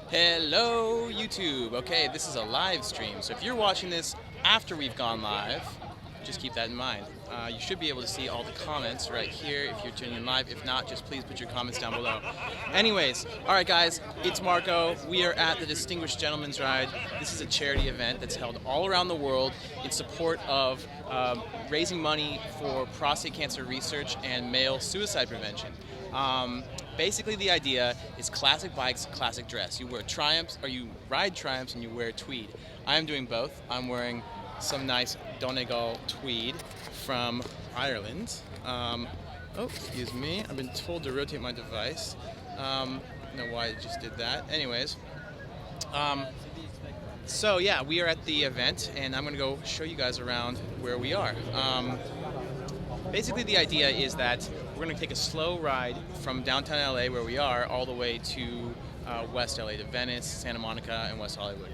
Hello, YouTube. Okay, this is a live stream, so if you're watching this after we've gone live, just keep that in mind. You should be able to see all the comments right here if you're tuning in live. If not, just please put your comments down below. Anyways, all right, guys, it's Marco. We are at the Distinguished Gentleman's Ride. This is a charity event that's held all around the world in support of raising money for prostate cancer research and male suicide prevention. Basically, the idea is classic bikes, classic dress. You wear Triumphs, or you ride Triumphs and you wear tweed. I am doing both. I'm wearing some nice Donegal tweed from Ireland. Oh, excuse me. I've been told to rotate my device. I don't know why I just did that. Anyways. So yeah, we are at the event, and I'm going to go show you guys around where we are. Basically, the idea is that we're going to take a slow ride from downtown LA, where we are, all the way to West LA, to Venice, Santa Monica, and West Hollywood.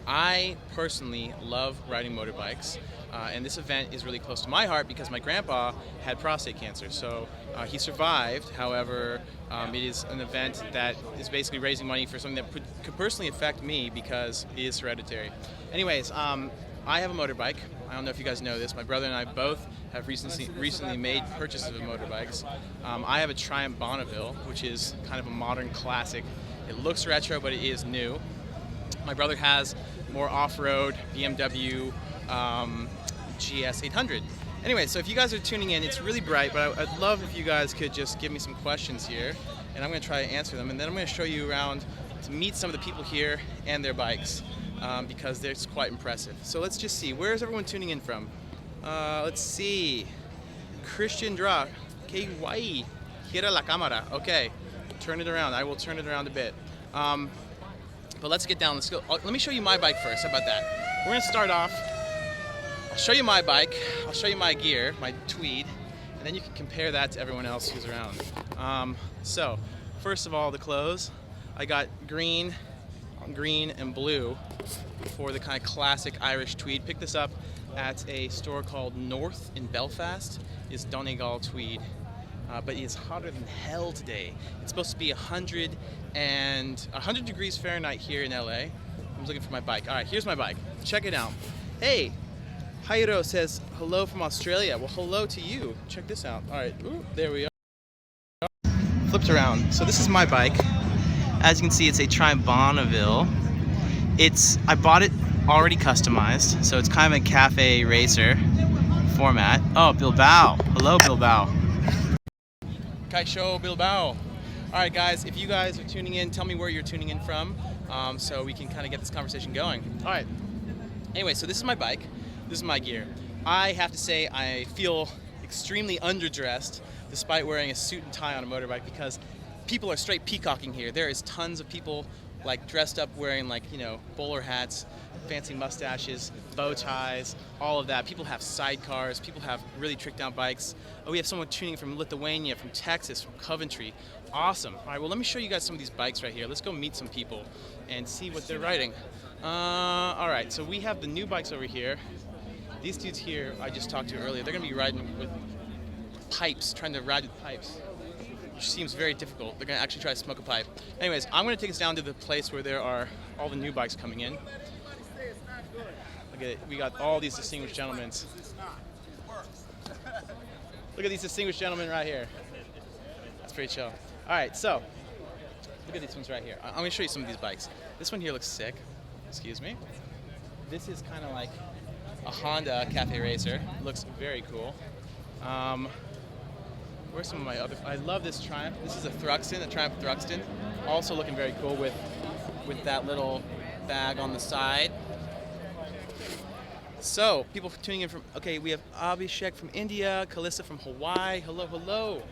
I personally love riding motorbikes, and this event is really close to my heart because my grandpa had prostate cancer. So he survived. However, it is an event that is basically raising money for something that could personally affect me because it is hereditary. Anyways, I have a motorbike. I don't know if you guys know this. My brother and I both have recently made purchases of motorbikes. I have a Triumph Bonneville, which is kind of a modern classic. It looks retro, but it is new. My brother has more off-road BMW GS 800. Anyway, so if you guys are tuning in, it's really bright, but I'd love if you guys could just give me some questions here, and I'm going to try to answer them, and then I'm going to show you around to meet some of the people here and their bikes. Because they're quite impressive. So let's just see. Where is everyone tuning in from? Let's see. Christian Dra. Que guay. Gira la cámara. Okay. Turn it around. I will turn it around a bit. But let's get down. Let's go. Let me show you my bike first. How about that? We're going to start off. I'll show you my bike. I'll show you my gear, my tweed, and then you can compare that to everyone else who's around. So, first of all, the clothes. I got green and blue for the kind of classic Irish tweed. Picked this up at a store called North in Belfast. It's Donegal tweed, but it's hotter than hell today. It's supposed to be 100 degrees Fahrenheit here in LA. I'm looking for my bike. All right, here's my bike. Check it out. Hey, Jairo says hello from Australia. Well, hello to you. Check this out. All right, ooh, there we are. Flipped around. So this is my bike. As you can see, it's a Triumph Bonneville. I bought it already customized, so it's kind of a cafe racer format. Oh, Bilbao. Hello, Bilbao. Kaixo, Bilbao. All right, guys, if you guys are tuning in, tell me where you're tuning in from, so we can kind of get this conversation going. All right. Anyway, so this is my bike. This is my gear. I have to say I feel extremely underdressed despite wearing a suit and tie on a motorbike because people are straight peacocking here. There is tons of people like dressed up wearing bowler hats, fancy mustaches, bow ties, all of that. People have sidecars, people have really tricked out bikes. Oh, we have someone tuning from Lithuania, from Texas, from Coventry. Awesome. All right, well, let me show you guys some of these bikes right here. Let's go meet some people and see what they're riding. All right, so we have the new bikes over here. These dudes here I just talked to earlier, they're gonna be riding with pipes, trying to ride with pipes. Which seems very difficult. They're going to actually try to smoke a pipe. Anyways, I'm going to take us down to the place where there are all the new bikes coming in. Look at it. We got all these distinguished gentlemen. Look at these distinguished gentlemen right here. That's pretty chill. All right, so look at these ones right here. I'm going to show you some of these bikes. This one here looks sick. Excuse me. This is kind of like a Honda Cafe Racer. Looks very cool. Where's some of my other? I love this Triumph. This is a Thruxton, a Triumph Thruxton. Also looking very cool with that little bag on the side. So, people tuning in from, okay, we have Abhishek from India, Kalissa from Hawaii. Hello, hello.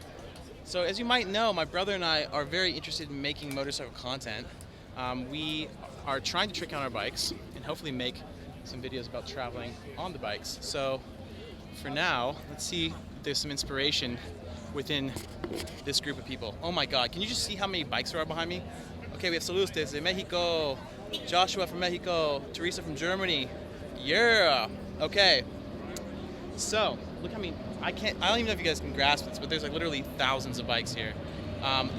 So, as you might know, my brother and I are very interested in making motorcycle content. We are trying to trick out our bikes and hopefully make some videos about traveling on the bikes. So, for now, let's see if there's some inspiration within this group of people. Oh my God, can you just see how many bikes there are behind me? Okay, we have Saludos desde Mexico, Joshua from Mexico, Teresa from Germany. Yeah, okay. So, look, I don't even know if you guys can grasp this, but there's like literally thousands of bikes here.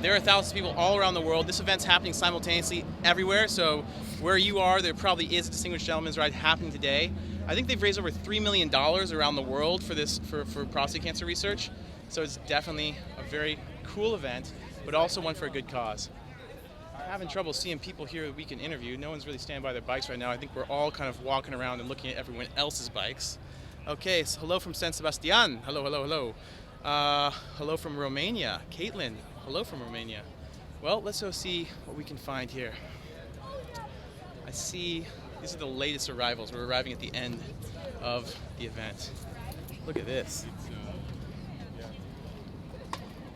There are thousands of people all around the world. This event's happening simultaneously everywhere, so where you are, there probably is a Distinguished Gentleman's Ride happening today. I think they've raised over $3 million around the world for this for prostate cancer research, so it's definitely a very cool event, but also one for a good cause. I'm having trouble seeing people here that we can interview. No one's really standing by their bikes right now. I think we're all kind of walking around and looking at everyone else's bikes. Okay, so hello from San Sebastian. Hello, hello, hello. Hello from Romania. Caitlin, hello from Romania. Well, let's go see what we can find here. I see these are the latest arrivals. We're arriving at the end of the event. Look at this.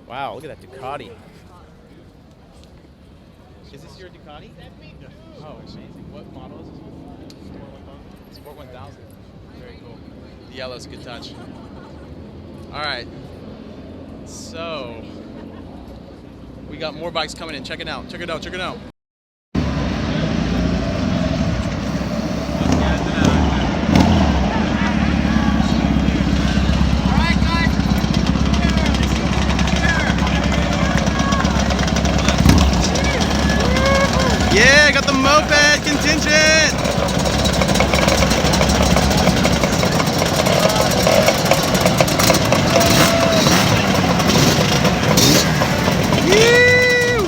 Wow, look at that Ducati. Is this your Ducati? Yeah. Oh, amazing. What model is this one? Sport 1000. Very cool. The yellow's a good touch. All right. So, we got more bikes coming in. Check it out. Check it out. Check it out. Yeah, got the moped contingent. Woo!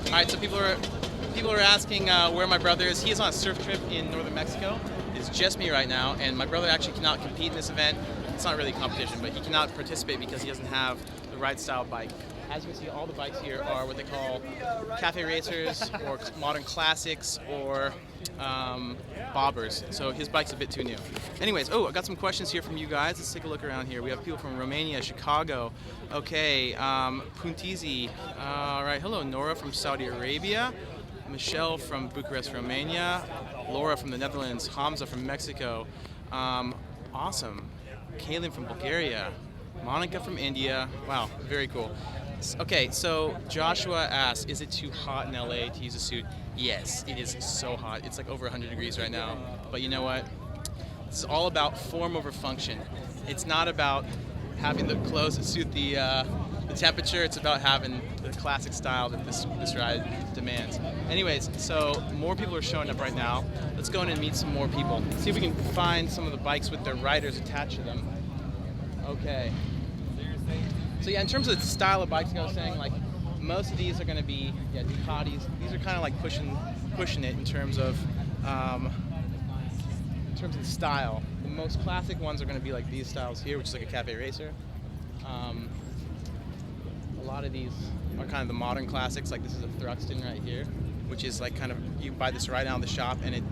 All right, so people are asking where my brother is. He is on a surf trip in northern Mexico. It's just me right now, and my brother actually cannot compete in this event. It's not really a competition, but he cannot participate because he doesn't have the right style bike. As you can see, all the bikes here are what they call cafe racers or modern classics or bobbers. So his bike's a bit too new. Anyways, I got some questions here from you guys. Let's take a look around here. We have people from Romania, Chicago. Okay, Puntizi. All right, hello, Nora from Saudi Arabia. Michelle from Bucharest, Romania. Laura from the Netherlands. Hamza from Mexico. Awesome. Kaylin from Bulgaria. Monica from India. Wow, very cool. Okay, so Joshua asks, is it too hot in LA to use a suit? Yes, it is so hot. It's like over 100 degrees right now. But you know what? It's all about form over function. It's not about having the clothes that suit the temperature. It's about having the classic style that this ride demands. Anyways, so more people are showing up right now. Let's go in and meet some more people. See if we can find some of the bikes with their riders attached to them. Okay. So yeah, in terms of the style of bikes, like I was saying, like most of these are going to be Ducatis. These are kind of like pushing it in terms of the style. The most classic ones are going to be like these styles here, which is like a cafe racer. A lot of these are kind of the modern classics. Like this is a Thruxton right here, which is like kind of, you buy this right out of the shop and it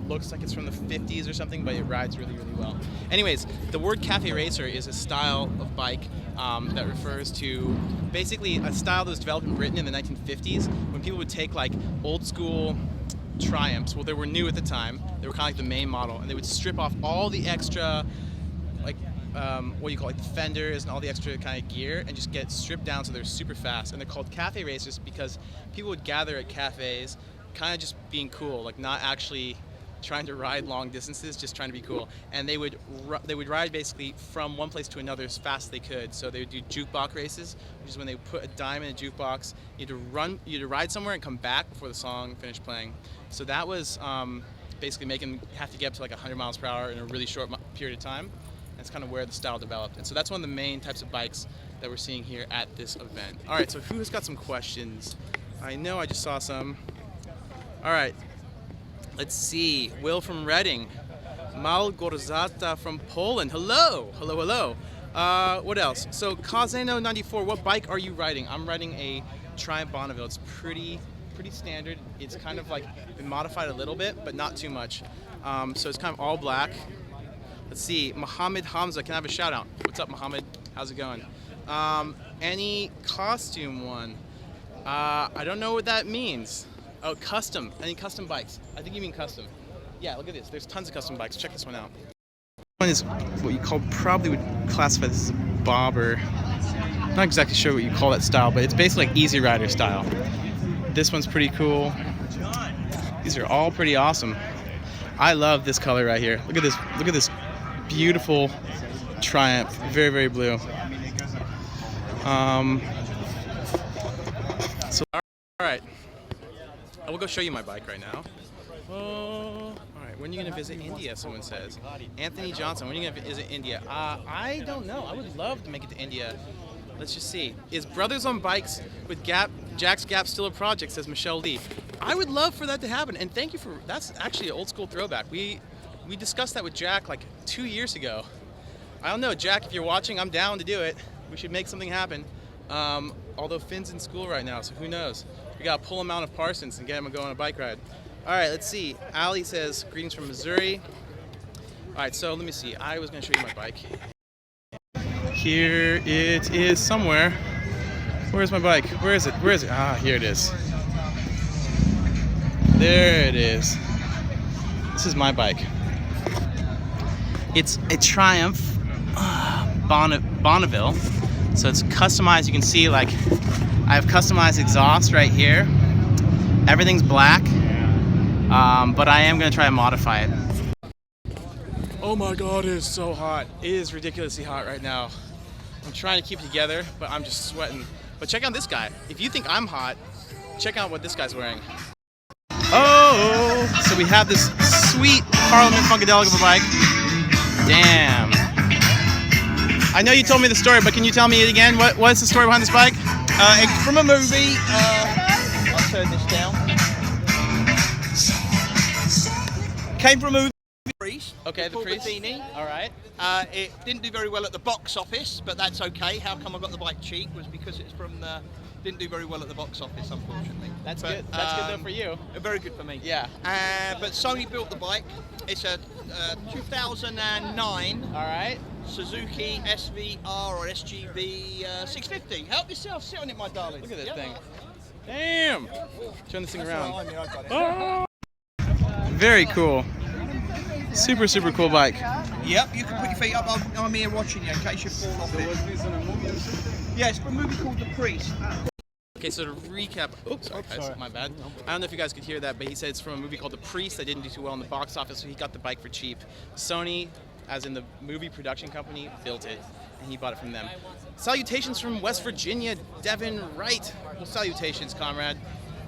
looks like it's from the 50s or something, but it rides really, really well. Anyways, the word cafe racer is a style of bike that refers to basically a style that was developed in Britain in the 1950s when people would take like old school Triumphs. Well, they were new at the time. They were kind of like the main model, and they would strip off all the extra, like what do you call it, like the fenders and all the extra kind of gear, and just get stripped down so they're super fast. And they're called cafe racers because people would gather at cafes, kind of just being cool, like not actually trying to ride long distances, just trying to be cool. And they would ride basically from one place to another as fast as they could. So they would do jukebox races, which is when they would put a dime in a jukebox. You had to ride somewhere and come back before the song finished playing. So that was basically making them have to get up to like 100 miles per hour in a really short period of time. That's kind of where the style developed. And so that's one of the main types of bikes that we're seeing here at this event. All right, so who's got some questions? I know I just saw some. All right. Let's see. Will from Reading. Malgorzata from Poland. Hello. Hello, hello. What else? So Kazeno 94, what bike are you riding? I'm riding a Triumph Bonneville. It's pretty standard. It's kind of like been modified a little bit, but not too much. So it's kind of all black. Let's see. Mohammed Hamza. Can I have a shout out? What's up, Mohammed? How's it going? Any costume one? I don't know what that means. Oh, custom. Any custom bikes? I think you mean custom. Yeah, look at this. There's tons of custom bikes. Check this one out. This one is what you probably would classify this as a bobber. Not exactly sure what you call that style, but it's basically like Easy Rider style. This one's pretty cool. These are all pretty awesome. I love this color right here. Look at this. Look at this beautiful Triumph. Very, very blue. So, all right. I will go show you my bike right now. Oh, all right. When are you going to visit India, someone says. Anthony Johnson, when are you going to visit India? I don't know. I would love to make it to India. Let's just see. Is Brothers on Bikes with Jack's Gap still a project, says Michelle Lee. I would love for that to happen. And thank you for, that's actually an old school throwback. We discussed that with Jack like 2 years ago. I don't know, Jack, if you're watching, I'm down to do it. We should make something happen. Although Finn's in school right now, so who knows? We gotta pull him out of Parsons and get him to go on a bike ride. All right, let's see. Ali says, greetings from Missouri. All right, so let me see. I was gonna show you my bike. Here it is somewhere. Where's my bike? Where is it? Where is it? Ah, here it is. There it is. This is my bike. It's a Triumph Bonneville. So it's customized. You can see like I have customized exhaust right here. Everything's black, but I am gonna try and modify it. Oh my God, it is so hot. It is ridiculously hot right now. I'm trying to keep it together, but I'm just sweating. But check out this guy. If you think I'm hot, check out what this guy's wearing. Oh, so we have this sweet Parliament Funkadelic of a bike. Damn. I know you told me the story, but can you tell me it again? What is the story behind this bike? It's from a movie. I'll turn this down. Came from a movie. Priest. Okay, the Priest. Bettini. All right. It didn't do very well at the box office, but that's okay. How come I got the bike cheap was because it's from the. Didn't do very well at the box office, unfortunately. That's good. That's good though for you. Very good for me. Yeah. But Sony built the bike. It's a 2009. All right. Suzuki SVR or SGB 650. Help yourself. Sit on it, my darling. Look at this thing. Damn. Turn this thing around. Oh. Very cool. Super, super cool bike. Yep, you can put your feet up. I'm here watching you in case you fall off it. Yeah, it's from a movie called The Priest. Okay, so to recap, oops, sorry guys, my bad. I don't know if you guys could hear that, but he said it's from a movie called The Priest that didn't do too well in the box office, so he got the bike for cheap. Sony, as in the movie production company, built it, and he bought it from them. Salutations from West Virginia, Devin Wright. Well, salutations, comrade.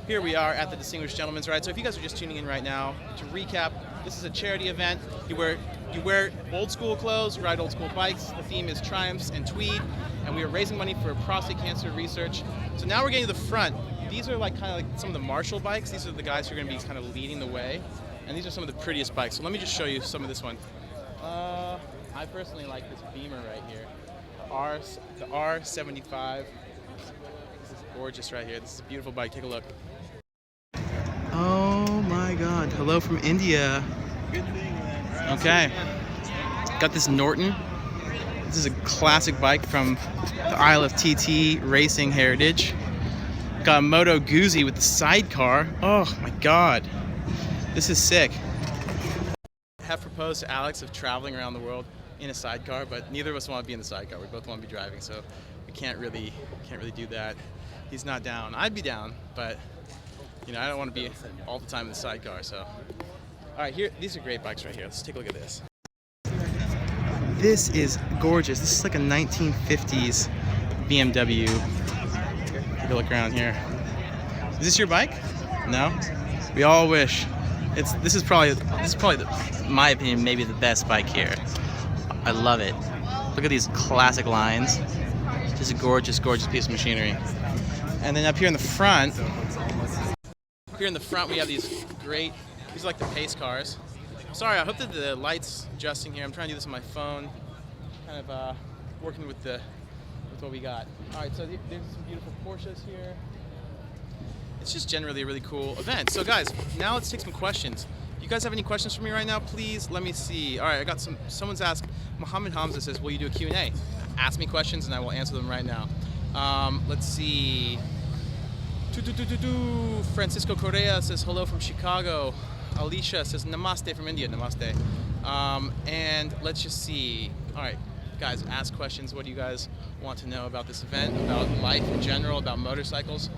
Here we are at the Distinguished Gentleman's Ride. So if you guys are just tuning in right now, to recap, this is a charity event. You wear old school clothes, ride old school bikes. The theme is Triumphs and Tweed, and we are raising money for prostate cancer research. So now we're getting to the front. These are like kind of like some of the Marshall bikes. These are the guys who are going to be kind of leading the way, and these are some of the prettiest bikes. So let me just show you some of this one. I personally like this Beamer right here, the R75. This is gorgeous right here. This is a beautiful bike. Take a look. Oh my God! Hello from India. Okay, got this Norton. This is a classic bike from the Isle of TT Racing Heritage. Got a Moto Guzzi with the sidecar. Oh my God, this is sick. I have proposed to Alex of traveling around the world in a sidecar, but neither of us want to be in the sidecar. We both want to be driving, so we can't really do that. He's not down. I'd be down, but you know, I don't want to be all the time in the sidecar. So, all right, here, these are great bikes right here. Let's take a look at this. This is gorgeous. This is like a 1950s BMW. Take a look around here. Is this your bike? No? We all wish. This is probably in my opinion, maybe the best bike here. I love it. Look at these classic lines. Just a gorgeous, gorgeous piece of machinery. And then up here in the front, we have these are like the pace cars. Sorry, I hope that the light's adjusting here. I'm trying to do this on my phone. Kind of working with what we got. All right, so there's some beautiful Porsches here. It's just generally a really cool event. So guys, now let's take some questions. You guys have any questions for me right now? Please let me see. All right, I got someone's asked. Mohammed Hamza says, will you do a Q&A? Ask me questions and I will answer them right now. Let's see. Francisco Correa says hello from Chicago. Alicia says namaste from India. Namaste. And let's just see. All right, guys, ask questions. What do you guys want to know about this event, about life in general, about motorcycles?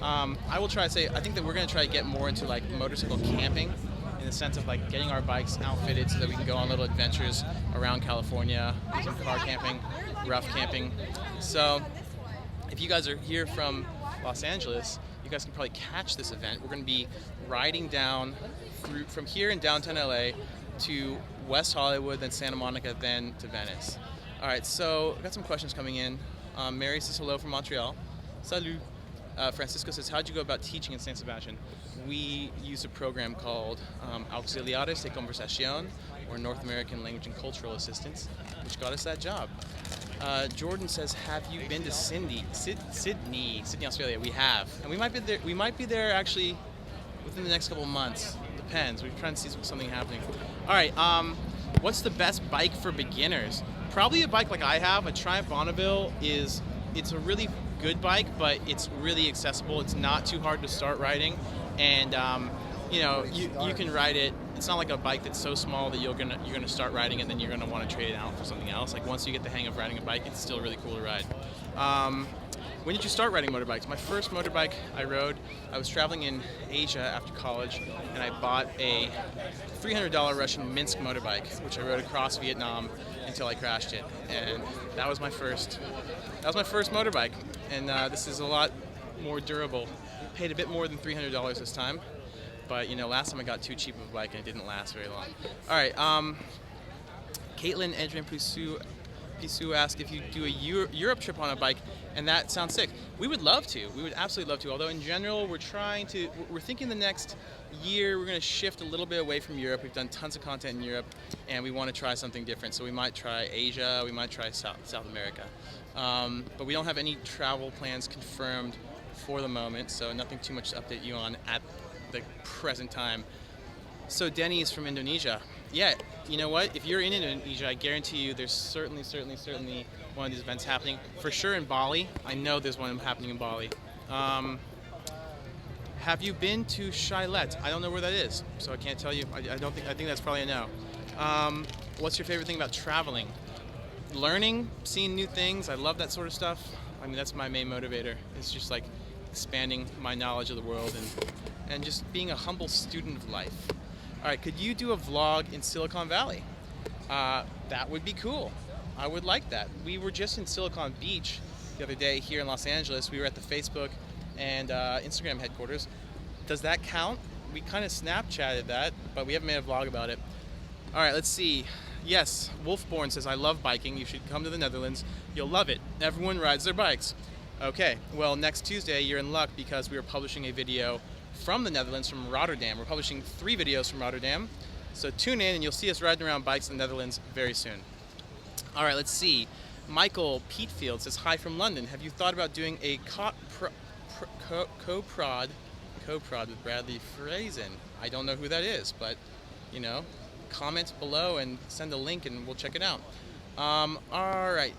I will try to say, I think that we're going to try to get more into like motorcycle camping. in the sense of like getting our bikes outfitted so that we can go on little adventures around California, do some car camping, rough camping. So if you guys are here from Los Angeles, you guys can probably catch this event. We're going to be riding down through from here in downtown LA to West Hollywood, then Santa Monica, then to Venice. All right, so I got some questions coming in. Mary says hello from Montreal. Salut. Francisco says, how'd you go about teaching in San Sebastian? We use a program called Auxiliares de Conversación, or North American Language and Cultural Assistants, which got us that job. Jordan says, have you been to Sydney, Australia? We have, and we might be there actually within the next couple of months. Depends. We're trying to see something happening. All right. What's the best bike for beginners? Probably a bike like I have. A Triumph Bonneville it's a really good bike, but it's really accessible. It's not too hard to start riding, and you can ride it. It's not like a bike that's so small that you're gonna start riding and then you're gonna want to trade it out for something else. Like once you get the hang of riding a bike, it's still really cool to ride. When did you start riding motorbikes? My first motorbike I rode, I was traveling in Asia after college, and I bought a $300 Russian Minsk motorbike, which I rode across Vietnam until I crashed it. And that was my first motorbike. And this is a lot more durable. Paid a bit more than $300 this time, but last time I got too cheap of a bike and it didn't last very long. All right, Caitlin Edrin Pisu asked if you do a Europe trip on a bike, and that sounds sick. We would love to. We would absolutely love to. Although in general, we're thinking the next year we're going to shift a little bit away from Europe. We've done tons of content in Europe, and we want to try something different. So we might try Asia. We might try South America. But we don't have any travel plans confirmed for the moment, so nothing too much to update you on at the present time. So Denny is from Indonesia. Yeah, you know what? If you're in Indonesia, I guarantee you there's certainly one of these events happening. For sure in Bali. I know there's one happening in Bali. Have you been to Shilet? I don't know where that is, so I can't tell you. I think that's probably a no. What's your favorite thing about traveling? Learning, seeing new things. I love that sort of stuff. I mean, that's my main motivator. It's just like expanding my knowledge of the world and just being a humble student of life. All right, could you do a vlog in Silicon Valley? That would be cool. I would like that. We were just in Silicon Beach the other day here in Los Angeles. We were at the Facebook and Instagram headquarters. Does that count? We kind of Snapchatted that, but we haven't made a vlog about it. All right, let's see. Yes, Wolfborn says, I love biking. You should come to the Netherlands. You'll love it. Everyone rides their bikes. Okay, well, next Tuesday, you're in luck because we are publishing a video from the Netherlands, from Rotterdam. We're publishing 3 videos from Rotterdam. So tune in and you'll see us riding around bikes in the Netherlands very soon. All right, let's see. Michael Peatfield says, hi from London. Have you thought about doing a co-prod with Bradley Frazen? I don't know who that is, but, comment below and send a link and we'll check it out. All right.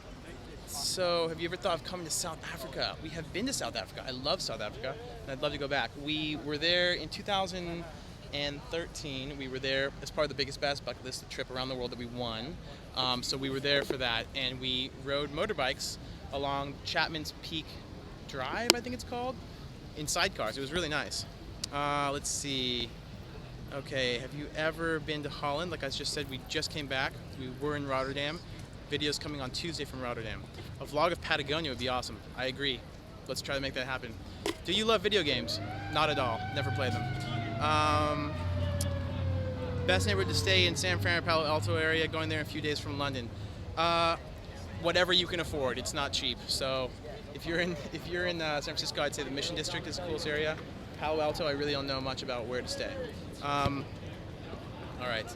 So, have you ever thought of coming to South Africa? We have been to South Africa. I love South Africa, and I'd love to go back. We were there in 2013. We were there as part of the Biggest Bass Bucket List, the trip around the world that we won. So we were there for that, and we rode motorbikes along Chapman's Peak Drive, I think it's called, in sidecars. It was really nice. Let's see. Okay, have you ever been to Holland? Like I just said, we just came back. We were in Rotterdam. Videos coming on Tuesday from Rotterdam. A vlog of Patagonia would be awesome. I agree. Let's try to make that happen. Do you love video games? Not at all. Never play them. Best neighborhood to stay in San Fran or Palo Alto area, going there in a few days from London. Whatever you can afford. It's not cheap. So if you're in San Francisco, I'd say the Mission District is the coolest area. Palo Alto, I really don't know much about where to stay. All right.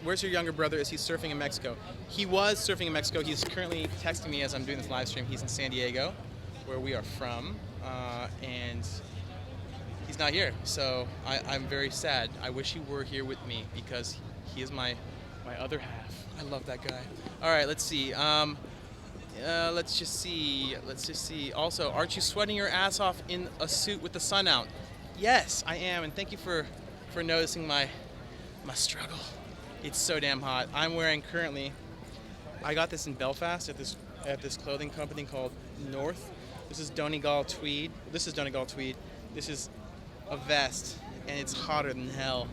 Where's your younger brother? Is he surfing in Mexico? He was surfing in Mexico. He's currently texting me as I'm doing this live stream. He's in San Diego, where we are from, and he's not here. So I'm very sad. I wish he were here with me because he is my other half. I love that guy. All right, let's see. Let's just see. Also, aren't you sweating your ass off in a suit with the sun out? Yes, I am, and thank you for noticing my struggle. It's so damn hot. I'm wearing currently, I got this in Belfast at this clothing company called North. This is Donegal tweed. This is a vest, and it's hotter than hell.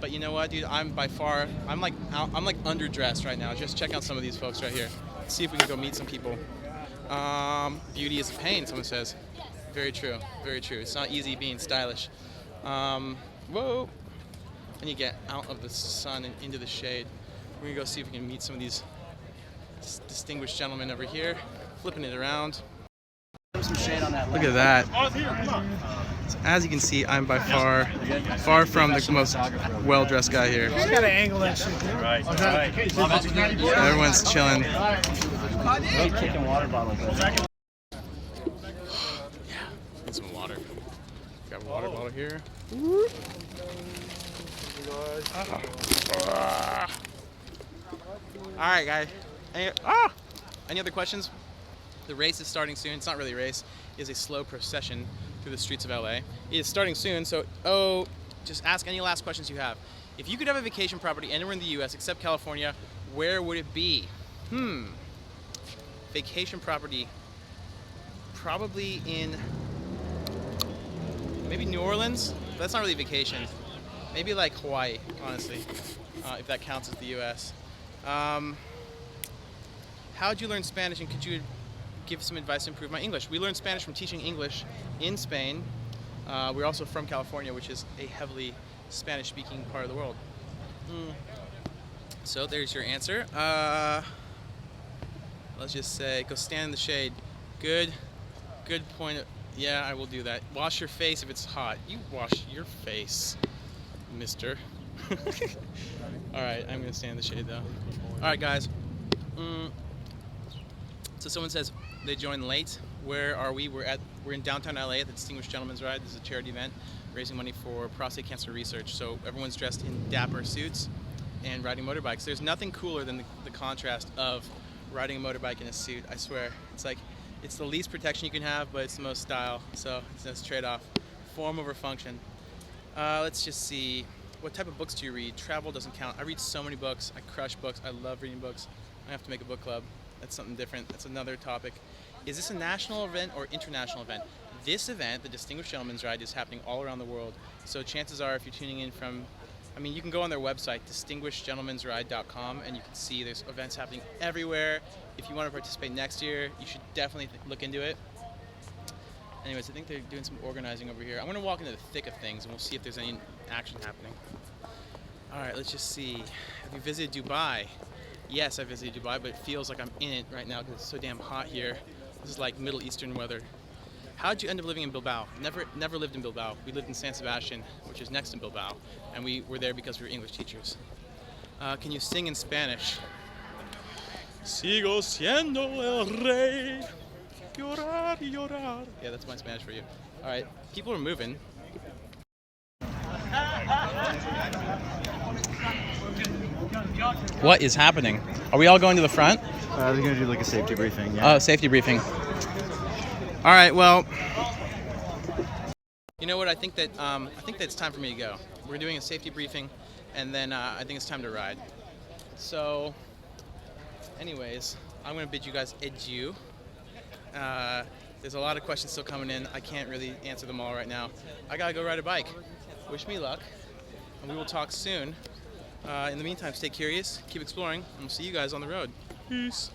But you know what, dude? I'm like underdressed right now. Just check out some of these folks right here. Let's see if we can go meet some people. Beauty is a pain, someone says. Very true. Very true. It's not easy being stylish. Whoa! And you get out of the sun and into the shade. We're gonna go see if we can meet some of these distinguished gentlemen over here. Flipping it around. Look at that. So as you can see, I'm by far from the most well-dressed guy here. Just gotta angle that shit. Right. Everyone's chilling. Kicking water bottles. Need some water. Got a water bottle here. All right, guys. Any other questions? The race is starting soon. It's not really a race. It's a slow procession through the streets of LA. It is starting soon, so just ask any last questions you have. If you could have a vacation property anywhere in the U.S. except California, where would it be? Vacation property. Probably in maybe New Orleans. But that's not really vacation. Maybe like Hawaii, honestly, if that counts as the U.S. How'd you learn Spanish, and could you give some advice to improve my English? We learned Spanish from teaching English in Spain. We're also from California, which is a heavily Spanish-speaking part of the world. So there's your answer. Let's just say, go stand in the shade. Good point. Yeah, I will do that. Wash your face if it's hot. You wash your face, mister. All right, I'm gonna stand in the shade though. All right, guys. So someone says they joined late. Where are we? We're in downtown LA at the Distinguished Gentleman's Ride. This is a charity event raising money for prostate cancer research. So everyone's dressed in dapper suits and riding motorbikes. There's nothing cooler than the contrast of riding a motorbike in a suit. I swear. It's like, it's the least protection you can have, but it's the most style. So it's this trade-off. Form over function. Let's just see. What type of books do you read? Travel doesn't count. I read so many books. I crush books. I love reading books. I have to make a book club. That's something different. That's another topic. Is this a national event or international event? This event, the Distinguished Gentleman's Ride, is happening all around the world. So chances are, if you're tuning in from, you can go on their website, distinguishedgentleman'sride.com, and you can see there's events happening everywhere. If you want to participate next year, you should definitely look into it. Anyways, I think they're doing some organizing over here. I'm going to walk into the thick of things, and we'll see if there's any action happening. All right, let's just see. Have you visited Dubai? Yes, I visited Dubai, but it feels like I'm in it right now because it's so damn hot here. This is like Middle Eastern weather. How'd you end up living in Bilbao? Never lived in Bilbao. We lived in San Sebastian, which is next to Bilbao, and we were there because we were English teachers. Can you sing in Spanish? Sigo siendo el rey, llorar, llorar. Yeah, that's my Spanish for you. All right, people are moving. What is happening? Are we all going to the front? They're going to do like a safety briefing. Yeah. Oh, safety briefing. All right, well, you know what? I think that it's time for me to go. We're doing a safety briefing, and then I think it's time to ride. So, anyways, I'm going to bid you guys adieu. There's a lot of questions still coming in. I can't really answer them all right now. I got to go ride a bike. Wish me luck, and we will talk soon. In the meantime, stay curious, keep exploring, and we'll see you guys on the road. Peace.